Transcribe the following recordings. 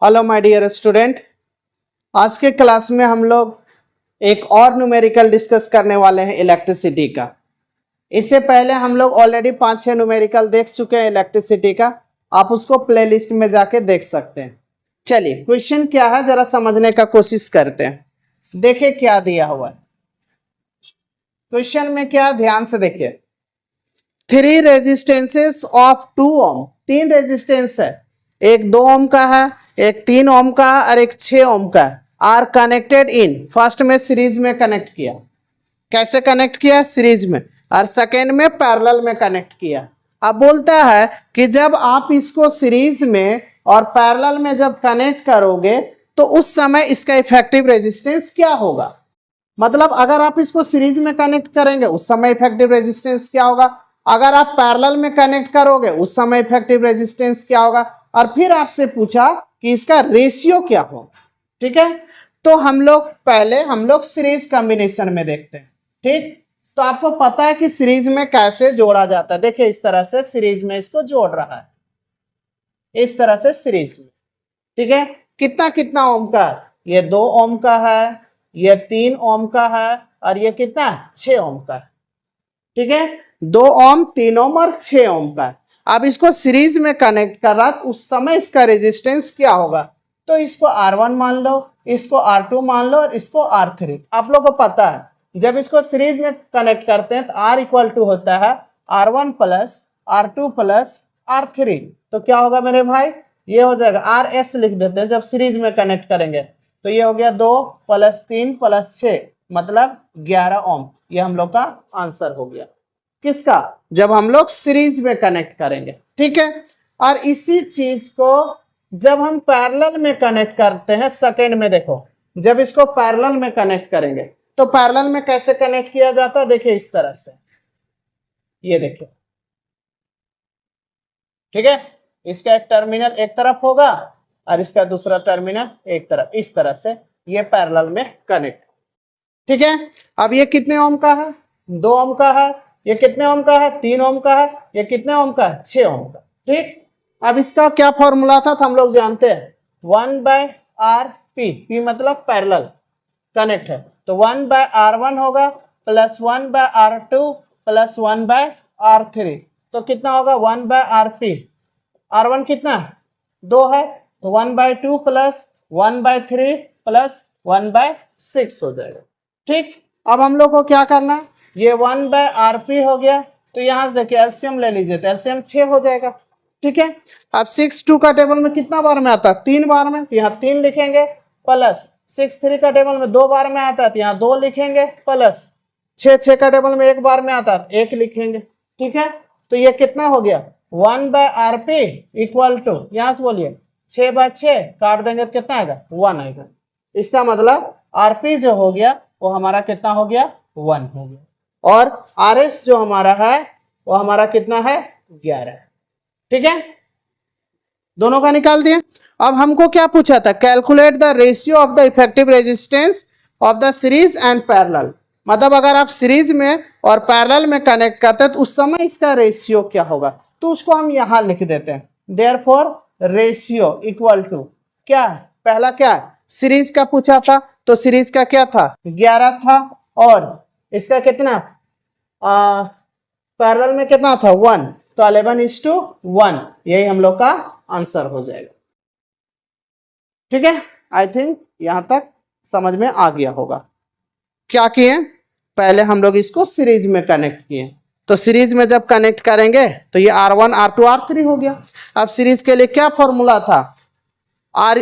Hello my dear student, आज के class में हम लोग एक और न्यूमेरिकल डिस्कस करने वाले हैं इलेक्ट्रिसिटी का। इससे पहले हम लोग ऑलरेडी 5-6 न्यूमेरिकल देख चुके हैं इलेक्ट्रिसिटी का। आप उसको प्लेलिस्ट में जाके देख सकते हैं। चलिए क्वेश्चन क्या है जरा समझने का कोशिश करते हैं। देखिए क्या दिया हुआ है क्वेश्चन में, क्या ध्यान से देखिए। 3 रेजिस्टेंसेस ऑफ 2 ओम, 3 रेजिस्टेंस है, एक 2 ओम का है, एक 3 ओम का है और एक 6 ओम का है। आर कनेक्टेड इन, फर्स्ट में सीरीज में कनेक्ट किया। कैसे कनेक्ट किया? सीरीज में। और सेकेंड में पैरेलल में कनेक्ट किया। अब बोलता है कि जब आप इसको सीरीज में और पैरेलल में जब कनेक्ट करोगे तो उस समय इसका इफेक्टिव रेजिस्टेंस क्या होगा। मतलब अगर आप इसको सीरीज में कनेक्ट करेंगे उस समय इफेक्टिव रेजिस्टेंस क्या होगा, अगर आप पैरेलल में कनेक्ट करोगे उस समय इफेक्टिव रेजिस्टेंस क्या होगा, और फिर आपसे पूछा कि इसका रेशियो क्या होगा। ठीक है, तो हम लोग सीरीज कॉम्बिनेशन में देखते हैं। ठीक, तो आपको पता है कि सीरीज में कैसे जोड़ा जाता है। देखिए इस तरह से सीरीज में इसको जोड़ रहा है, इस तरह से सीरीज में। ठीक है, कितना कितना ओम का, ये 2 ओम का है, ये 3 ओम का है और ये कितना 6 ओम का है। ठीक है, 2 ओम, 3 ओम और 6 ओम का है। अब इसको सीरीज में कनेक्ट कर रहा उस समय इसका रेजिस्टेंस क्या होगा। तो इसको R1 मान लो, इसको R2 मान लो और इसको R3। आप लोग को पता है जब इसको सीरीज में कनेक्ट करते हैं तो R इक्वल टू होता है R1 plus R2 plus R3। तो क्या होगा मेरे भाई, ये हो जाएगा RS लिख देते हैं जब सीरीज में कनेक्ट करेंगे। तो ये हो गया 2 + 3 + 6 मतलब 11 ओम। ये हम लोग का आंसर हो गया किसका, जब हम लोग सीरीज में कनेक्ट करेंगे। ठीक है, और इसी चीज को जब हम पैरेलल में कनेक्ट करते हैं, सेकंड में देखो, जब इसको पैरेलल में कनेक्ट करेंगे तो पैरेलल में कैसे कनेक्ट किया जाता है। देखिए इस तरह से, ये देखिए। ठीक है, इसका एक टर्मिनल एक तरफ होगा और इसका दूसरा टर्मिनल एक तरफ, इस तरह से ये पैरेलल में कनेक्ट। ठीक है, अब ये कितने ओम का है, 2 ओम का है। ये कितने ओम का है, 3 ओम का है। ये कितने ओम का है, 6 ओम का। ठीक, अब इसका क्या फॉर्मूला था तो हम लोग जानते हैं 1/RP, P मतलब पैरेलल कनेक्ट है, तो 1/R1 होगा प्लस 1/R2 प्लस 1/R3। तो कितना होगा 1/RP। R1 कितना 2 है तो 1/2 प्लस 1/3 प्लस 1/6 हो जाएगा। ठीक, अब हम लोग को क्या करना है, ये 1/RP हो गया, तो यहां से देखिए एलसीएम ले लीजिए, तो एलसीएम 6 हो जाएगा। ठीक है, अब 6 2 का टेबल में कितना बार में आता है, 3 बार में, तो यहाँ 3 लिखेंगे, प्लस 6 3 का टेबल में 2 बार में आता है तो यहाँ 2 लिखेंगे, प्लस 6 6 का टेबल में 1 बार में आता है तो 1 लिखेंगे। ठीक है, तो ये कितना हो गया 1/RP इक्वल टू, यहां से बोलिए 6/6 काट देंगे तो कितना आएगा 1 आएगा। इसका मतलब RP जो हो गया वो हमारा कितना हो गया 1 हो गया, और RS जो हमारा है वो हमारा कितना है 11 है। ठीक है, दोनों का निकाल दिए। अब हमको क्या पूछा था, calculate the ratio of the effective resistance of the series and parallel. मतलब अगर आप सीरीज में और पैरेलल में कनेक्ट करते हैं तो उस समय इसका रेशियो क्या होगा, तो उसको हम यहां लिख देते हैं। देयरफॉर रेशियो इक्वल टू क्या, पहला क्या है सीरीज का पूछा था, तो सीरीज का क्या था 11 था, और इसका कितना पैरेलल में कितना था 1, तो 11:1, यही हम लोग का आंसर हो जाएगा। ठीक है, आई थिंक यहां तक समझ में आ गया होगा। क्या किए, पहले हम लोग इसको सीरीज में कनेक्ट किए, तो सीरीज में जब कनेक्ट करेंगे तो ये R1 R2 R3 हो गया। अब सीरीज के लिए क्या फॉर्मूला था, R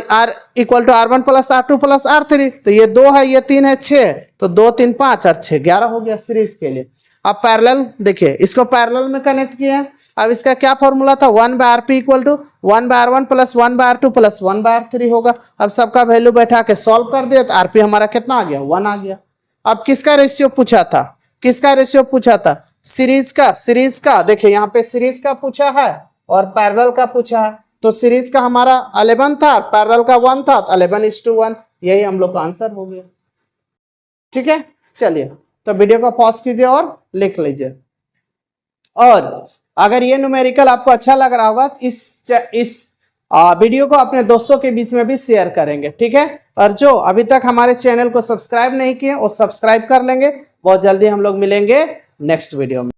equal to R1 plus R2 plus R3, तो ये 2 है, ये 3 है, 6, तो 2 3 5 और 6 11 हो गया सीरीज के लिए। अब पैरेलल देखिए, इसको पैरेलल में कनेक्ट किया। अब इसका क्या फॉर्मूला था 1/RP equal to 1/R1 plus 1/R2 plus 1/R3 होगा। अब सबका वैल्यू बैठा के सॉल्व कर दिया तो RP हमारा कितना आ गया 1 आ गया। अब किसका रेशियो पूछा था, किसका रेशियो पूछा था, सीरीज का देखिए यहाँ पे सीरीज का पूछा है और पैरेलल का पूछा है, तो सीरीज का हमारा 11 था, पैरेलल का 1 था, 11:1, यही हम लोग का आंसर हो गया। ठीक है, चलिए तो वीडियो को पॉज कीजिए और लिख लीजिए। और अगर ये न्यूमेरिकल आपको अच्छा लग रहा होगा तो इस वीडियो को अपने दोस्तों के बीच में भी शेयर करेंगे, ठीक है। और जो अभी तक हमारे चैनल को सब्सक्राइब नहीं किए वो सब्सक्राइब कर लेंगे। बहुत जल्दी हम लोग मिलेंगे नेक्स्ट वीडियो में।